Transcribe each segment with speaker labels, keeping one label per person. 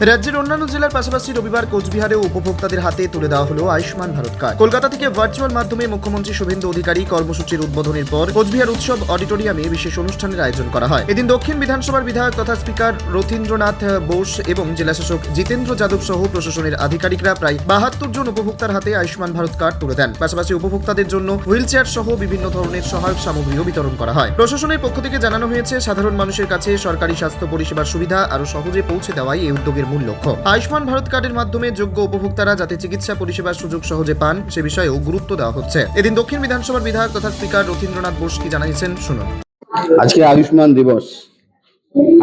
Speaker 1: রাজ্যের অন্যান্য জেলার পাশাপাশি রবিবার কোচবিহারেও উপভোক্তাদের হাতে তুলে দেওয়া হলো আয়ুষ্মান ভারত কার্ড। কলকাতা থেকে ভার্চুয়াল মাধ্যমে মুখ্যমন্ত্রী শুভেন্দু অধিকারী কর্মসূচির উদ্বোধনের পর কোচবিহার উৎসব অডিটোরিয়ামে বিশেষ অনুষ্ঠানের আয়োজন করা হয়। এদিন দক্ষিণ বিধানসভার বিধায়ক তথা স্পিকার রথীন্দ্রনাথ বোস এবং জেলাশাসক জিতেন্দ্র যাদব সহ প্রশাসনের আধিকারিকরা প্রায় 72 জন উপভোক্তার হাতে আয়ুষ্মান ভারত কার্ড তুলে দেন। পাশাপাশি উপভোক্তাদের জন্য হুইল চেয়ার সহ বিভিন্ন ধরনের সহায়ক সামগ্রীও বিতরণ করা হয়। প্রশাসনের পক্ষ থেকে জানানো হয়েছে, সাধারণ মানুষের কাছে সরকারি স্বাস্থ্য পরিষেবার সুবিধা আরও সহজে পৌঁছে দেওয়াই এই উদ্যোগের মূল লক্ষ্য। আয়ুষ্মান ভারত কার্ডের মাধ্যমে যোগ্য উপভোক্তারা যাতে চিকিৎসা পরিষেবার সুযোগ সহজে পান সে বিষয়েও গুরুত্ব দেওয়া হচ্ছে। এদিন দক্ষিণ বিধানসভার বিধায়ক তথা স্পিকার রথীন্দ্রনাথ বোস কি জানিয়েছেন শুনুন।
Speaker 2: আজকে আয়ুষ্মান দিবস।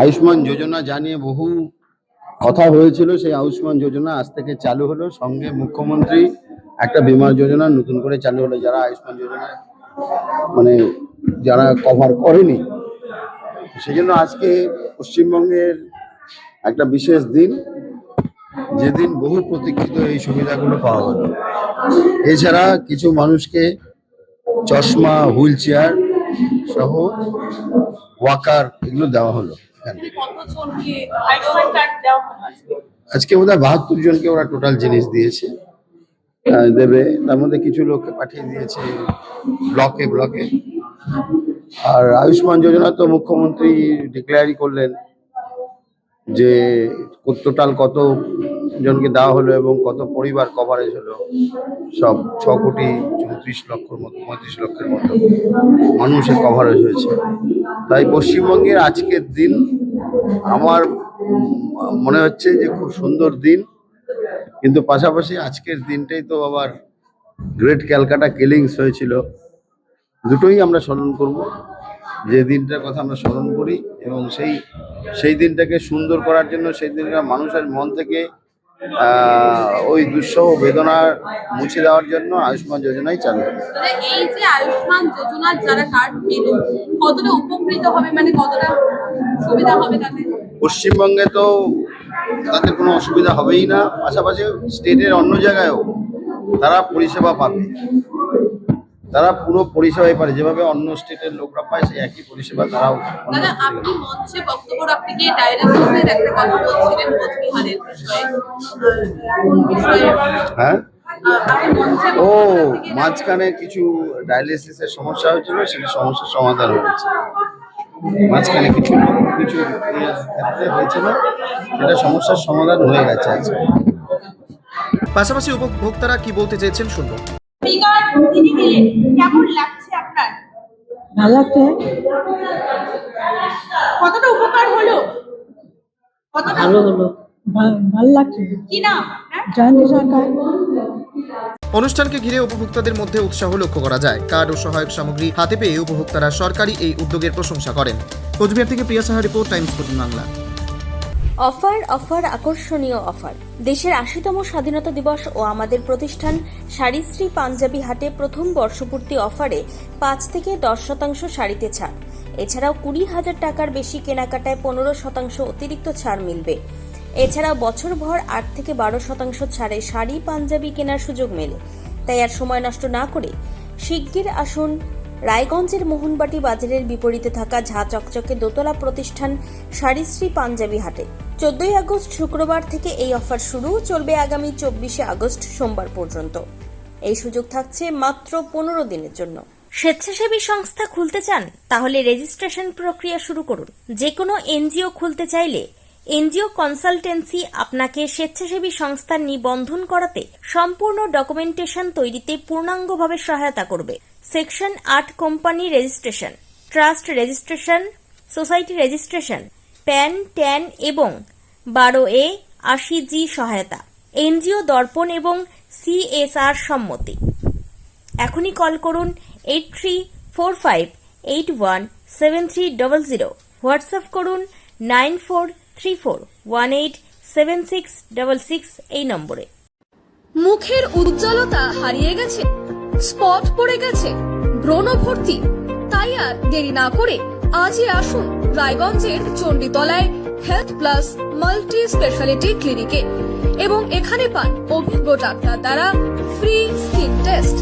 Speaker 2: আয়ুষ্মান যোজনা জানিয়ে বহু কথা হয়েছিল, সেই আয়ুষ্মান যোজনা আজ থেকে চালু হলো। সঙ্গে মুখ্যমন্ত্রী একটা বীমা যোজনা নতুন করে চালু হলো, যারা আয়ুষ্মান যোজনা যারা কভার করেনি। সেই জন্য আজকে পশ্চিমবঙ্গের একটা বিশেষ দিন, যেদিন বহু প্রতীক্ষিত এই সুবিধাগুলো পাওয়া গেল। এছাড়া কিছু মানুষকে চশমা, হুইল চেয়ার সহ ওয়াকার এগুলো দেওয়া হলো। আজকে বোধহয় 72 জনকে ওরা টোটাল জিনিস দিয়েছে, দেবে। তার মধ্যে কিছু লোককে পাঠিয়ে দিয়েছে ব্লকে ব্লকে। আর আয়ুষ্মান যোজনা তো মুখ্যমন্ত্রী ডিক্লেয়ারই করলেন যে টোটাল কত জনকে দেওয়া হলো এবং কত পরিবার কভারেজ হলো। সব 6,34,35 লক্ষের মতো মানুষের কভারেজ হয়েছে। তাই পশ্চিমবঙ্গের আজকের দিন আমার মনে হচ্ছে যে খুব সুন্দর দিন। কিন্তু পাশাপাশি আজকের দিনটাই তো আবার গ্রেট ক্যালকাটা কিলিংস হয়েছিল। দুটোই আমরা স্মরণ করব, যে দিনটার কথা আমরা স্মরণ করি, এবং সেই দিনটাকে সুন্দর করার জন্য, সেই দিনটা মানুষের মন থেকে ওই দুঃসহ বেদনা মুছে দেওয়ার জন্য আয়ুষ্মান যোজনাই চালু।
Speaker 3: এই যে আয়ুষ্মান যোজনার যারা কার্ড পেল, কতটা উপকৃত হবে, কতটা সুবিধা হবে তাদের?
Speaker 2: পশ্চিমবঙ্গে তো তাদের কোনো অসুবিধা হবেই না, পাশাপাশি স্টেটের অন্য জায়গায়ও তারা পরিষেবা পাবে। তারা পুরো পরিষেবাই পারে, যেভাবে অন্য স্টেটের লোকরা পায় সেই একই পরিষেবা তারাও।
Speaker 3: দাদা, আপনি মঞ্চে বক্তব্য রাখতে গিয়ে ডায়ালিসিসের একটা কথা বলছিলেন কোচবিহারের বিষয়ে।
Speaker 2: হ্যাঁ,
Speaker 3: আপনি মঞ্চে
Speaker 2: মাঝখানে কিছু ডায়ালিসিসের সমস্যা হয়েছিল, সেটা সমস্যার সমাধান হয়েছে। মাঝখানে কিছু ক্ষেত্রে হয়েছিল, সেটা সমস্যার সমাধান হয়ে গেছে আজকে।
Speaker 1: পাশাপাশি উপভোক্তারা কি বলতে চেয়েছেন শুনবো।
Speaker 3: কেমন লাগছে আপনার?
Speaker 4: ভালো লাগছে।
Speaker 3: কতটা উপকার হলো?
Speaker 4: ভালো হলো, ভালো লাগছে।
Speaker 3: কি নাম?
Speaker 4: জয়ন্ত সরকার।
Speaker 1: অনুষ্ঠানকে ঘিরে উপভোক্তাদের মধ্যে উৎসাহ লক্ষ্য করা যায়। কার্ড ও সহায়ক সামগ্রী হাতে পেয়ে উপভোক্তারা সরকারি এই উদ্যোগের প্রশংসা করেন। কোচবিহার থেকে প্রিয়া Saha report, Times 14 Bangla.
Speaker 5: Offer offer আকর্ষণীয় অফার। দেশের 80তম স্বাধীনতা দিবস ও আমাদের প্রতিষ্ঠান শাড়িশ্রী পাঞ্জাবি হাটে প্রথম বর্ষপূর্তি অফারে 5 থেকে 10% শাড়িতে ছাড়। এছাড়াও 20,000 টাকার বেশি কেনাকাটায় 15% অতিরিক্ত ছাড় মিলবে। এছাড়াও বছরভর 8 থেকে 12% ছাড়ে শাড়ি পাঞ্জাবি কেনার সুযোগ মেলে। তাই আর সময় নষ্ট না করে শিগগির আসুন রায়গঞ্জের মোহনবাটি বাজারের বিপরীতে থাকা ঝা চকচকে দোতলা প্রতিষ্ঠান শাড়িশ্রী পাঞ্জাবি হাটে। 14 আগস্ট শুক্রবার থেকে এই অফার শুরু, চলবে আগামী 24 আগস্ট সোমবার পর্যন্ত। এই সুযোগ থাকছে মাত্র 15 দিনের জন্য। স্বেচ্ছাসেবী সংস্থা খুলতে চান? তাহলে রেজিস্ট্রেশন প্রক্রিয়া শুরু করুন। যে কোনো এনজিও খুলতে চাইলে এনজিও কনসালটেন্সি আপনাকে স্বেচ্ছাসেবী সংস্থার নিবন্ধন করাতে সম্পূর্ণ ডকুমেন্টেশন তৈরিতে পূর্ণাঙ্গভাবে সহায়তা করবে। Section 8 company registration, trust registration, society registration, pan, tan এবং 12A 80G সহায়তা, এনজিও দর্পণ এবং CSR সম্মতি। এখনই কল করুন 8345817300, হোয়াটসঅ্যাপ করুন 9434187666 এই নম্বরে।
Speaker 6: মুখের উজ্জ্বলতা হারিয়ে গেছে, স্পট পড়ে গেছে, ব্রণ ভর্তি? তাই আর দেরি না করে আজই আসুন রায়গঞ্জের চণ্ডীতলায় হেলথ প্লাস মাল্টি স্পেশালিটি ক্লিনিকে এবং এখানে পান অভিজ্ঞ ডাক্তার দ্বারা ফ্রি স্কিন টেস্ট।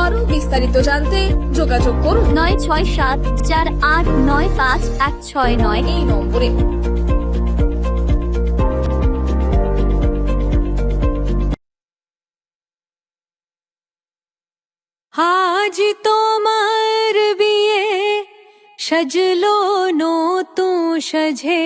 Speaker 6: আরো বিস্তারিত জানতে যোগাযোগ করুন 9674895169 এই নম্বরে।
Speaker 7: सजलो नो तू सजे